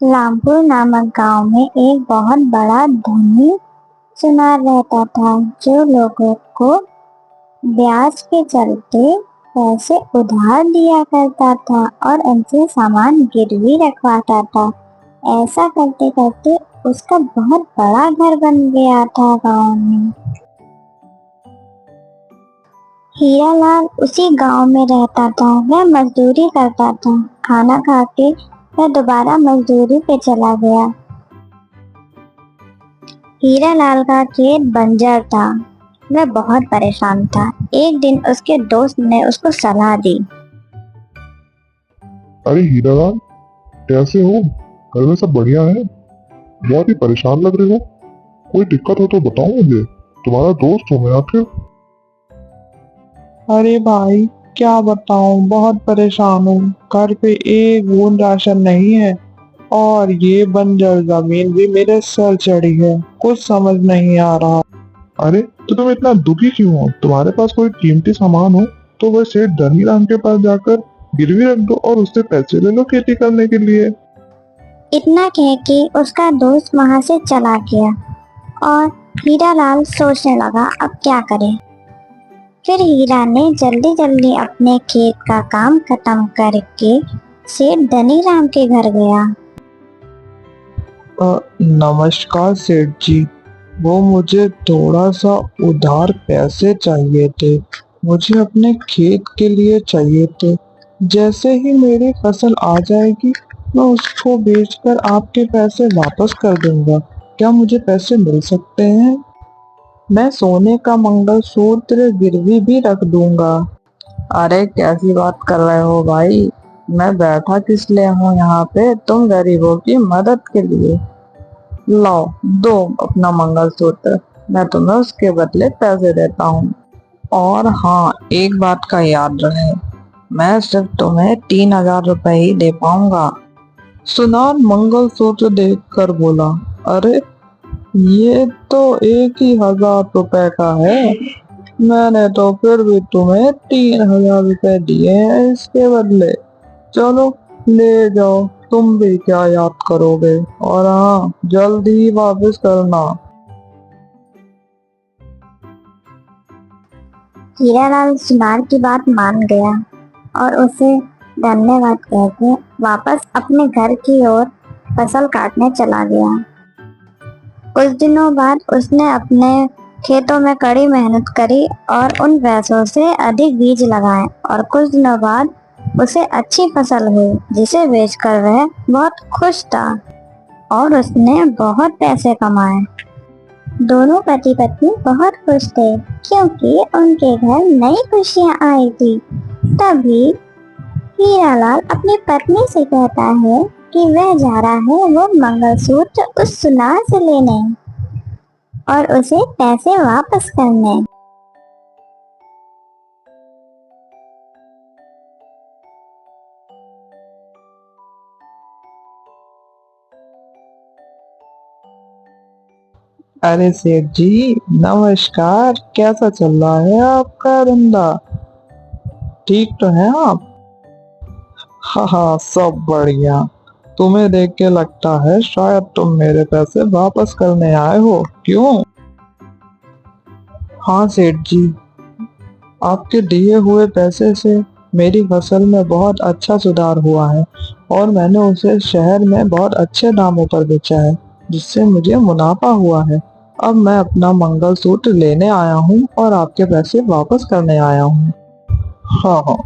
रामपुर नामक गांव में एक बहुत बड़ा धनी सुनार रहता था, जो लोगों को ब्याज के चलते पैसे उधार दिया करता था और उनसे सामान गिरवी रखवाता था। ऐसा करते करते उसका बहुत बड़ा घर बन गया था गांव में। हीरालाल उसी गांव में रहता था। वह मजदूरी करता था। खाना खा के वह दोबारा मजदूरी पे चला गया। हीरालाल का खेत बंजर था। वह बहुत परेशान था। एक दिन उसके दोस्त ने उसको सलाह दी। अरे हीरालाल, कैसे हो? घर में सब बढ़िया है? बहुत ही परेशान लग रहे हो। कोई दिक्कत हो तो बताओ मुझे, तुम्हारा दोस्त हूँ मैं आखिर। अरे भाई, क्या बताऊं, बहुत परेशान हूँ। घर पे एक बूंद राशन नहीं है और ये बंजर जमीन भी मेरे सर चढ़ी है। कुछ समझ नहीं आ रहा। अरे तो तुम इतना दुखी क्यों हो? तुम्हारे पास कोई कीमती सामान हो तो वह सेठ धनीराम के पास जाकर गिरवी रख दो और उससे पैसे ले लो खेती करने के लिए। इतना कह के उसका दोस्त वहां से चला गया और हीरालाल सोचने लगा अब क्या करे। फिर हीरा ने जल्दी जल्दी अपने खेत का काम खत्म करके सेठ धनीराम के घर गया। नमस्कार सेठ जी, वो मुझे थोड़ा सा उधार पैसे चाहिए थे। मुझे अपने खेत के लिए चाहिए थे। जैसे ही मेरी फसल आ जाएगी मैं उसको बेचकर आपके पैसे वापस कर दूंगा। क्या मुझे पैसे मिल सकते हैं? मैं सोने का मंगलसूत्र गिरवी भी रख दूंगा। अरे कैसी बात कर रहे हो भाई? मैं बैठा किस लिए हूँ यहाँ पे? तुम गरीबों की मदद के लिए। लाओ, दो अपना मंगलसूत्र, मैं तुम्हें उसके बदले पैसे देता हूँ। और हाँ, एक बात का याद रहे, मैं सिर्फ तुम्हें 3,000 रुपए ही दे पाऊंगा। सुनार मंगलसूत्र देखकर बोला, अरे ये तो 1,000 रुपए का है। मैंने तो फिर भी तुम्हें 3,000 रुपए दिए हैं इसके बदले। चलो ले जाओ, तुम भी क्या याद करोगे। और हाँ, जल्दी ही वापस करना। हीरालाल सुनार की बात मान गया और उसे धन्यवाद कहकर वापस अपने घर की ओर फसल काटने चला गया। कुछ दिनों बाद उसने अपने खेतों में कड़ी मेहनत करी और उन पैसों से अधिक बीज लगाए और कुछ दिनों बाद उसे अच्छी फसल हुई, जिसे बेचकर वह बहुत खुश था और उसने बहुत पैसे कमाए। दोनों पति पत्नी बहुत खुश थे क्योंकि उनके घर नई खुशियां आई थी। तभी हीरालाल अपनी पत्नी से कहता है कि वह जा रहा है वो मंगलसूत्र उस सुनार से लेने और उसे पैसे वापस करने। अरे सेठ जी, नमस्कार। कैसा चल रहा है आपका धंधा? ठीक तो है आप? हाँ हाँ, सब बढ़िया। तुम्हें देख के लगता है शायद तुम मेरे पैसे वापस करने आए हो, क्यों? हाँ सेठ जी, आपके दिए हुए पैसे से मेरी फसल में बहुत अच्छा सुधार हुआ है और मैंने उसे शहर में बहुत अच्छे दामों पर बेचा है, जिससे मुझे मुनाफा हुआ है। अब मैं अपना मंगलसूत्र लेने आया हूँ और आपके पैसे वापस करने आया हूँ। हाँ हाँ,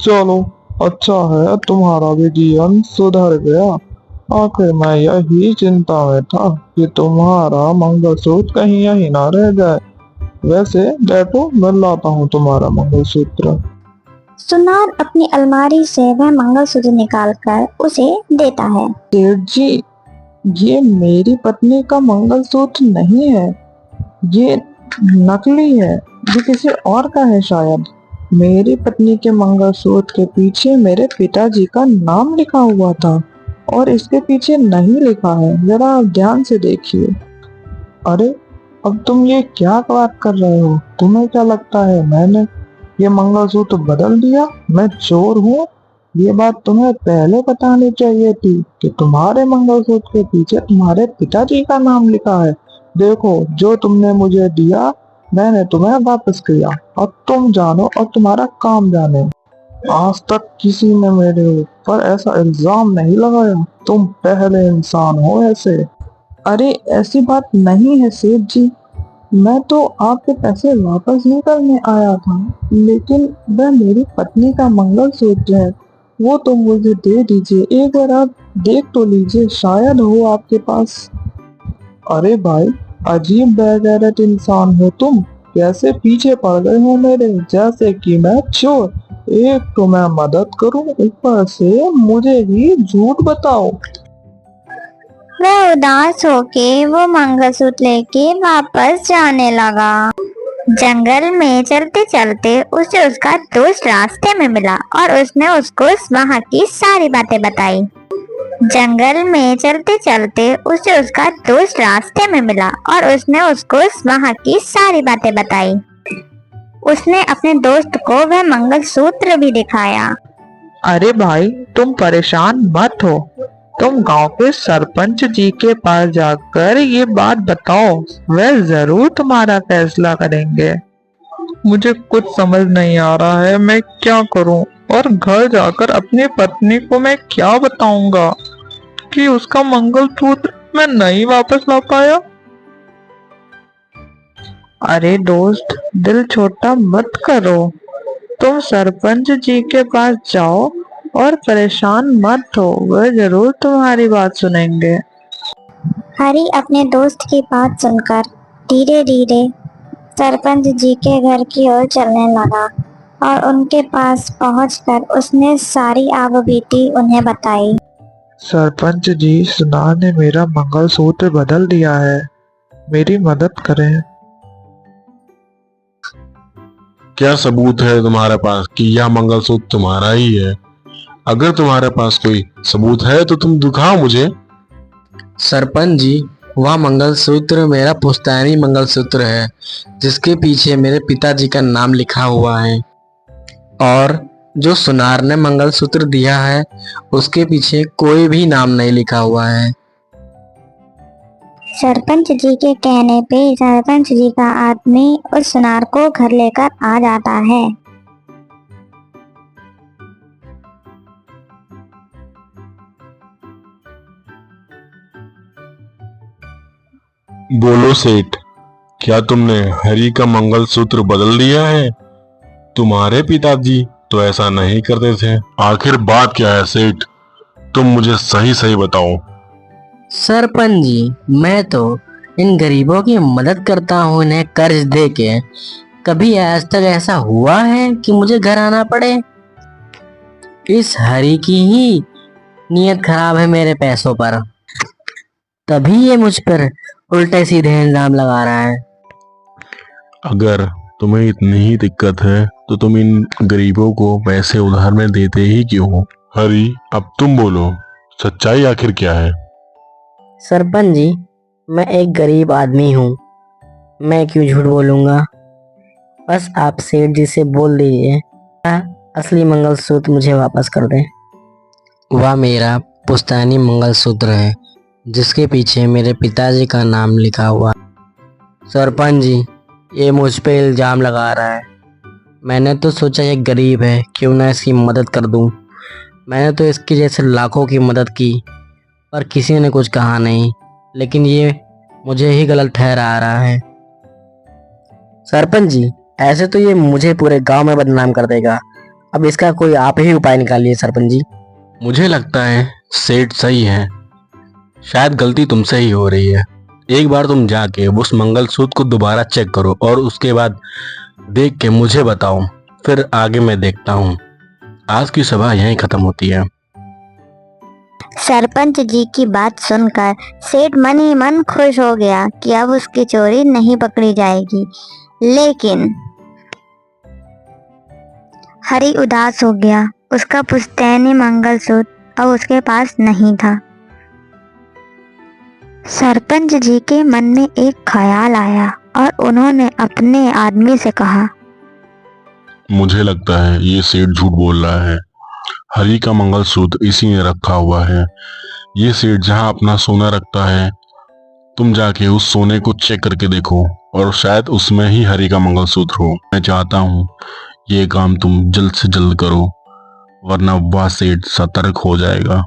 चलो, अच्छा है तुम्हारा भी जीवन सुधर गया। आखिर मैं यही चिंता में था कि तुम्हारा मंगलसूत्र कहीं यहीं ना रह जाए। वैसे बैठो, मैं लाता हूँ तुम्हारा मंगलसूत्र। सुनार अपनी अलमारी से वह मंगलसूत्र निकालकर उसे देता है। सेठ जी, ये मेरी पत्नी का मंगलसूत्र नहीं है, ये नकली है। ये किसी और का है शायद। मेरी पत्नी के मंगलसूत्र के पीछे मेरे पिताजी का नाम लिखा हुआ था और इसके पीछे नहीं लिखा है। जरा आप ध्यान से देखिए। अरे, अब तुम ये क्या बात कर रहे हो? तुम्हें क्या लगता है मैंने ये मंगलसूत्र बदल दिया? मैं चोर हूँ? ये बात तुम्हें पहले बतानी चाहिए थी कि तुम्हारे मंगलसूत्र के पीछे तुम्हारे पिताजी का नाम लिखा है। देखो, जो तुमने मुझे दिया मैंने तुम्हें वापस किया। अब तुम जानो और तुम्हारा काम जाने। आज तक किसी ने मेरे ऊपर ऐसा इल्जाम नहीं लगाया। तुम पहले इंसान हो ऐसे। अरे ऐसी बात नहीं है सेठ जी, मैं तो आपके पैसे वापस ही करने आया था, लेकिन वह मेरी पत्नी का मंगलसूत्र है, वो तो मुझे दे दीजिए। एक बार आप देख तो लीजिए, शायद हो आपके पास। अरे भाई, अजीब बेगैरत इंसान हो तुम। कैसे पीछे पड़ गए हो मेरे, जैसे कि मैं चोर। एक तो मैं मदद करूं, ऊपर से मुझे ही झूठ बताओ। वह उदास होके वो मंगलसूत्र लेके वापस जाने लगा। जंगल में चलते चलते उसे उसका दोस्त रास्ते में मिला और उसने उसको वहाँ की सारी बातें बताई। जंगल में चलते चलते उसे उसका दोस्त रास्ते में मिला और उसने उसको वहाँ की सारी बातें बताई। उसने अपने दोस्त को वह मंगलसूत्र भी दिखाया। अरे भाई, तुम परेशान मत हो। तुम गांव के सरपंच जी के पास जाकर ये बात बताओ, वे जरूर तुम्हारा फैसला करेंगे। मुझे कुछ समझ नहीं आ रहा है, मैं क्या करूं? और घर जाकर अपनी पत्नी को मैं क्या बताऊंगा कि उसका मंगलसूत्र मैं नहीं वापस ला पाया? अरे दोस्त, दिल छोटा मत करो। तुम सरपंच जी के पास जाओ और परेशान मत हो, वह जरूर तुम्हारी बात सुनेंगे। हरी अपने दोस्त की बात सुनकर धीरे धीरे सरपंच जी के घर की ओर चलने लगा और उनके पास पहुंचकर उसने सारी आबीती उन्हें बताई। सरपंच जी, सुनार ने मेरा मंगलसूत्र बदल दिया है, मेरी मदद करें। क्या सबूत है तुम्हारे पास कि यह मंगलसूत्र तुम्हारा ही है? अगर तुम्हारे पास कोई सबूत है तो तुम दिखाओ मुझे। सरपंच जी, वह मंगलसूत्र मेरा पुश्तैनी मंगलसूत्र है, जिसके पीछे मेरे पिताजी का नाम लिखा हुआ है। और जो सुनार ने मंगलसूत्र दिया है, उसके पीछे कोई भी नाम नहीं लिखा हुआ है। सरपंच जी के कहने पे सरपंच जी का आदमी उस सुनार को घर लेकर आ जाता है। बोलो सेठ, क्या तुमने हरी का मंगलसूत्र बदल दिया है? तुम्हारे पिताजी तो ऐसा नहीं करते थे। आखिर बात क्या है सेठ? तुम मुझे सही सही बताओ। सरपंच जी, मैं तो इन गरीबों की मदद करता हूँ, इन्हें कर्ज दे के। कभी आज तक ऐसा हुआ है कि मुझे घर आना पड़े? इस हरी की ही नीयत खराब है मेरे पैसों पर, तभी ये मुझ पर उल्टे सीधे इल्जाम लगा रहा है। अगर तुम्हें इतनी ही दिक्कत है तो तुम इन गरीबों को पैसे उधार में देते ही क्यों हो? हरी, अब तुम बोलो, सच्चाई आखिर क्या है? सरपंच जी, मैं एक गरीब आदमी हूँ, मैं क्यों झूठ बोलूंगा। बस आप सेठ जी से बोल दीजिए, असली मंगलसूत्र मुझे वापस कर दें। वह मेरा पुश्तैनी मंगलसूत्र है, जिसके पीछे मेरे पिताजी का नाम लिखा हुआ। सरपंच जी, ये मुझ पे इल्जाम लगा रहा है। मैंने तो सोचा ये गरीब है, क्यों ना इसकी मदद कर दूं। मैंने तो इसके जैसे लाखों की मदद की, पर किसी ने कुछ कहा नहीं, लेकिन ये मुझे ही गलत ठहरा रहा है। सरपंच जी, ऐसे तो ये मुझे पूरे गांव में बदनाम कर देगा। अब इसका कोई आप ही उपाय निकालिए सरपंच जी। मुझे लगता है सेठ सही है, शायद गलती तुमसे ही हो रही है। एक बार तुम जाके उस मंगलसूत्र को दोबारा चेक करो और उसके बाद देख के मुझे बताओ, फिर आगे मैं देखता हूँ। आज की सभा यहीं खत्म होती है। सरपंच जी की बात सुनकर सेठ मन ही मन खुश हो गया कि अब उसकी चोरी नहीं पकड़ी जाएगी। लेकिन हरी उदास हो गया, उसका पुश्तैनी मंगलसूत्र अब उसके पास नहीं था। सरपंच जी के मन में एक ख्याल आया और उन्होंने अपने आदमी से कहा, मुझे लगता है ये सेठ झूठ बोल रहा है। हरी का मंगलसूत्र इसी में रखा हुआ है। ये सेठ जहाँ अपना सोना रखता है, तुम जाके उस सोने को चेक करके देखो और शायद उसमें ही हरी का मंगलसूत्र हो। मैं चाहता हूँ ये काम तुम जल्द से जल्द करो, वरना वह सेठ सतर्क हो जाएगा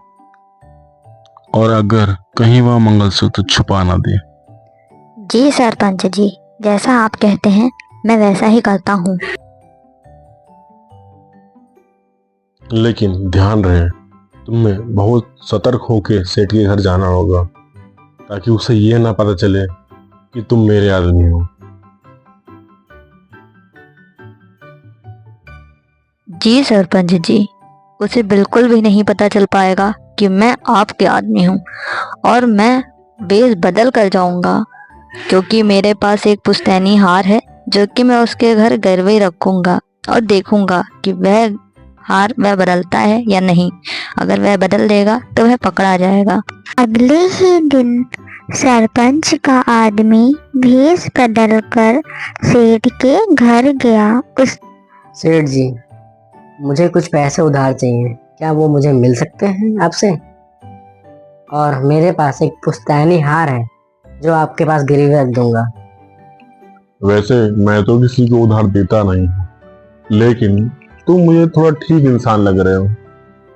और अगर कहीं वह मंगलसूत्र छुपा ना दे। जी सरपंच जी, जैसा आप कहते हैं मैं वैसा ही करता हूँ। लेकिन ध्यान रहे, तुम्हें बहुत सतर्क होके सेठ के घर जाना होगा, ताकि उसे यह ना पता चले कि तुम मेरे आदमी हो। जी सरपंच जी, उसे बिल्कुल भी नहीं पता चल पाएगा कि मैं आपके आदमी हूँ, और मैं वेश बदल कर जाऊंगा, क्योंकि मेरे पास एक पुश्तैनी हार है जो कि मैं उसके घर गिरवे रखूंगा और देखूंगा कि वह हार वह बदलता है या नहीं। अगर वह बदल देगा तो वह पकड़ा जाएगा। अगले ही दिन सरपंच का आदमी भेष बदलकर सेठ के घर गया। उस सेठ जी, मुझे कुछ पैसे उधार चाहिए, क्या वो मुझे मिल सकते हैं आपसे? और मेरे पास एक पुश्तैनी हार है जो आपके पास गिरवी रख दूंगा। वैसे मैं तो किसी को उधार देता नहीं, लेकिन तुम मुझे थोड़ा ठीक इंसान लग रहे हो।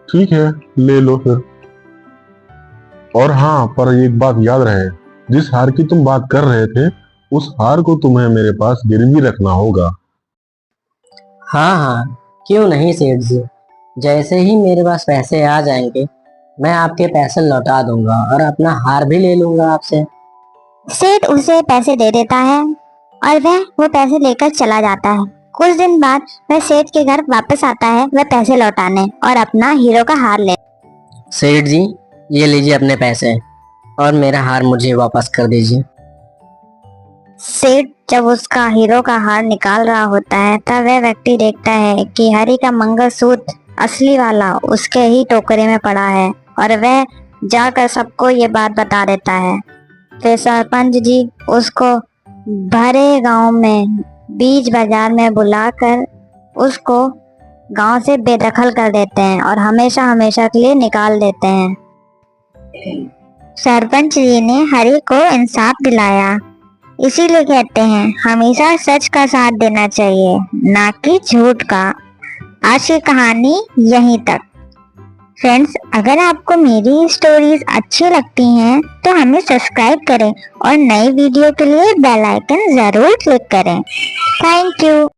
ठीक है, ले लो फिर। और हाँ, पर एक बात याद रहे, जिस हार की तुम बात कर रहे थे, उस हार को तुम्हें मेरे पास गिरवी रखना होगा। हाँ हाँ, क्यों नहीं सेठ जी, जैसे ही मेरे पास पैसे आ जाएंगे मैं आपके पैसे लौटा दूंगा और अपना हार भी ले लूंगा आपसे। सेठ उसे पैसे दे देता है और वह वो पैसे लेकर चला जाता है। कुछ दिन बाद वह सेठ के घर वापस आता है, वह पैसे लौटाने और अपना हीरो का हार ले। सेठ जी, ये लीजिए अपने पैसे और मेरा हार मुझे वापस कर दीजिए। सेठ जब उसका हीरो का हार निकाल रहा होता है, तब वह व्यक्ति देखता है कि हरी का मंगलसूत्र असली वाला उसके ही टोकरे में पड़ा है, और वह जाकर सबको ये बात बता देता है। फिर सरपंच जी उसको भरे गांव में बीच बाजार में बुलाकर उसको गांव से बेदखल कर देते हैं और हमेशा हमेशा के लिए निकाल देते हैं। सरपंच जी ने हरी को इंसाफ दिलाया, इसीलिए कहते हैं हमेशा सच का साथ देना चाहिए, ना कि झूठ का। आज की कहानी यहीं तक। फ्रेंड्स, अगर आपको मेरी स्टोरीज अच्छी लगती हैं तो हमें सब्सक्राइब करें और नई वीडियो के लिए बेल आइकन जरूर क्लिक करें। Thank you.